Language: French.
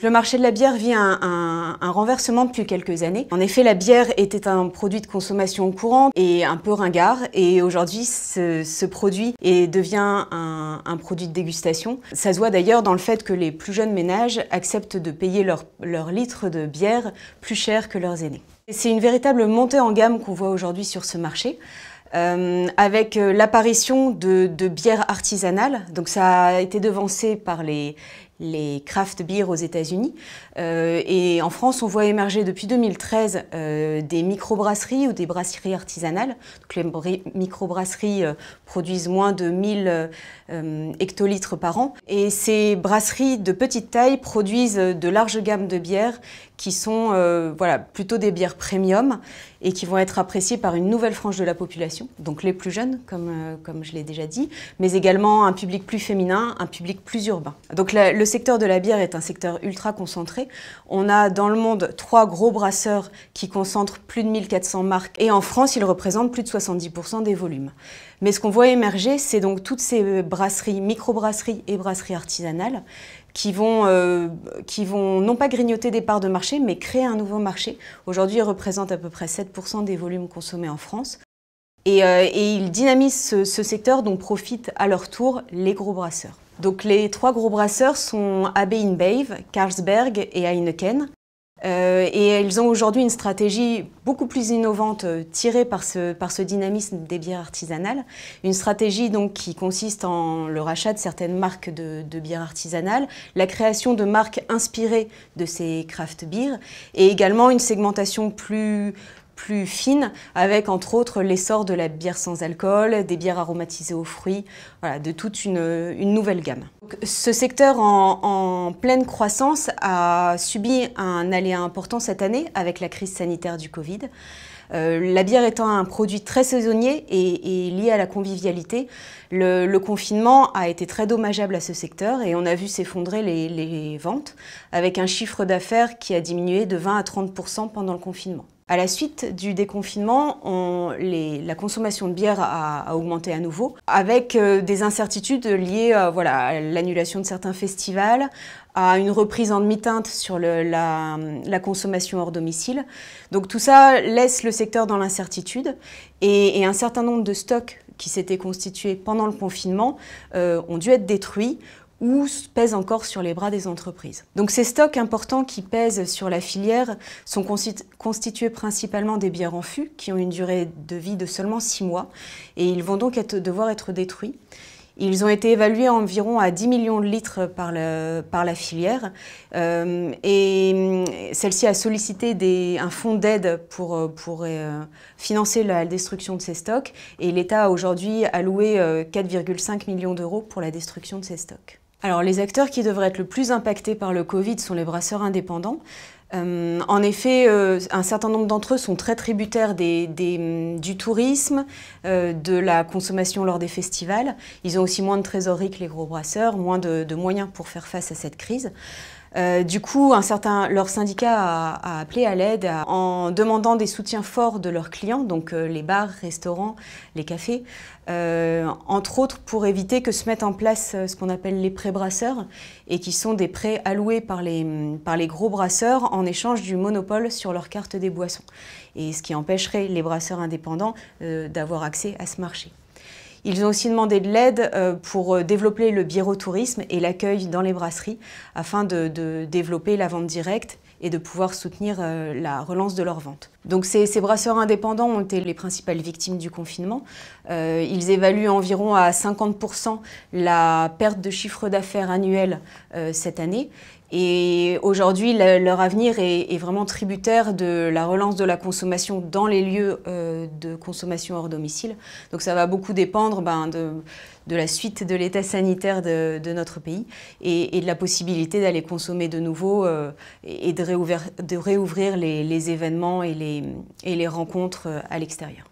Le marché de la bière vit un renversement depuis quelques années. En effet, la bière était un produit de consommation courante et un peu ringard. Et aujourd'hui, ce produit devient un produit de dégustation. Ça se voit d'ailleurs dans le fait que les plus jeunes ménages acceptent de payer leur litre de bière plus cher que leurs aînés. C'est une véritable montée en gamme qu'on voit aujourd'hui sur ce marché. Avec l'apparition de bières artisanales. Donc ça a été devancé par les craft beer aux États-Unis. Et en France, on voit émerger depuis 2013 des microbrasseries ou des brasseries artisanales. Donc les microbrasseries produisent moins de 1000 hectolitres par an. Et ces brasseries de petite taille produisent de larges gammes de bières qui sont plutôt des bières premium et qui vont être appréciées par une nouvelle frange de la population, donc les plus jeunes, comme je l'ai déjà dit, mais également un public plus féminin, un public plus urbain. Donc le secteur de la bière est un secteur ultra concentré. On a dans le monde 3 gros brasseurs qui concentrent plus de 1400 marques et en France, ils représentent plus de 70% des volumes. Mais ce qu'on voit émerger, c'est donc toutes ces brasseries, microbrasseries et brasseries artisanales qui vont non pas grignoter des parts de marché, mais créer un nouveau marché. Aujourd'hui, ils représentent à peu près 7% des volumes consommés en France. Et ils dynamisent ce secteur dont profitent à leur tour les gros brasseurs. Donc les 3 gros brasseurs sont AB InBev, Carlsberg et Heineken. Et ils ont aujourd'hui une stratégie beaucoup plus innovante tirée par ce dynamisme des bières artisanales. Une stratégie donc qui consiste en le rachat de certaines marques de bières artisanales, la création de marques inspirées de ces craft beer et également une segmentation plus fine, avec entre autres l'essor de la bière sans alcool, des bières aromatisées aux fruits, voilà, de toute une nouvelle gamme. Donc, ce secteur en pleine croissance a subi un aléa important cette année avec la crise sanitaire du Covid. La bière étant un produit très saisonnier et lié à la convivialité, le confinement a été très dommageable à ce secteur et on a vu s'effondrer les ventes avec un chiffre d'affaires qui a diminué de 20 à 30% pendant le confinement. À la suite du déconfinement, la consommation de bière a augmenté à nouveau, avec des incertitudes liées à l'annulation de certains festivals, à une reprise en demi-teinte sur la consommation hors domicile. Donc tout ça laisse le secteur dans l'incertitude et un certain nombre de stocks qui s'étaient constitués pendant le confinement ont dû être détruits ou pèsent encore sur les bras des entreprises. Donc ces stocks importants qui pèsent sur la filière sont constitués principalement des bières en fût qui ont une durée de vie de seulement 6 mois et ils vont donc devoir être détruits. Ils ont été évalués environ à 10 millions de litres par la filière et celle-ci a sollicité un fonds d'aide pour financer la destruction de ces stocks et l'État a aujourd'hui alloué 4,5 millions d'euros pour la destruction de ces stocks. Alors les acteurs qui devraient être le plus impactés par le Covid sont les brasseurs indépendants. En effet, un certain nombre d'entre eux sont très tributaires du tourisme, de la consommation lors des festivals. Ils ont aussi moins de trésorerie que les gros brasseurs, moins de moyens pour faire face à cette crise. Du coup, leur syndicat a appelé à l'aide en demandant des soutiens forts de leurs clients, donc les bars, restaurants, les cafés, entre autres pour éviter que se mettent en place ce qu'on appelle les prêts brasseurs, et qui sont des prêts alloués par les gros brasseurs en échange du monopole sur leur carte des boissons, et ce qui empêcherait les brasseurs indépendants d'avoir accès à ce marché. Ils ont aussi demandé de l'aide pour développer le biérotourisme et l'accueil dans les brasseries afin de développer la vente directe et de pouvoir soutenir la relance de leur vente. Donc ces brasseurs indépendants ont été les principales victimes du confinement. Ils évaluent environ à 50% la perte de chiffre d'affaires annuel cette année. Et aujourd'hui, leur avenir est vraiment tributaire de la relance de la consommation dans les lieux de consommation hors domicile. Donc ça va beaucoup dépendre de la suite de l'état sanitaire de notre pays et de la possibilité d'aller consommer de nouveau et de réouvrir les événements et les rencontres à l'extérieur.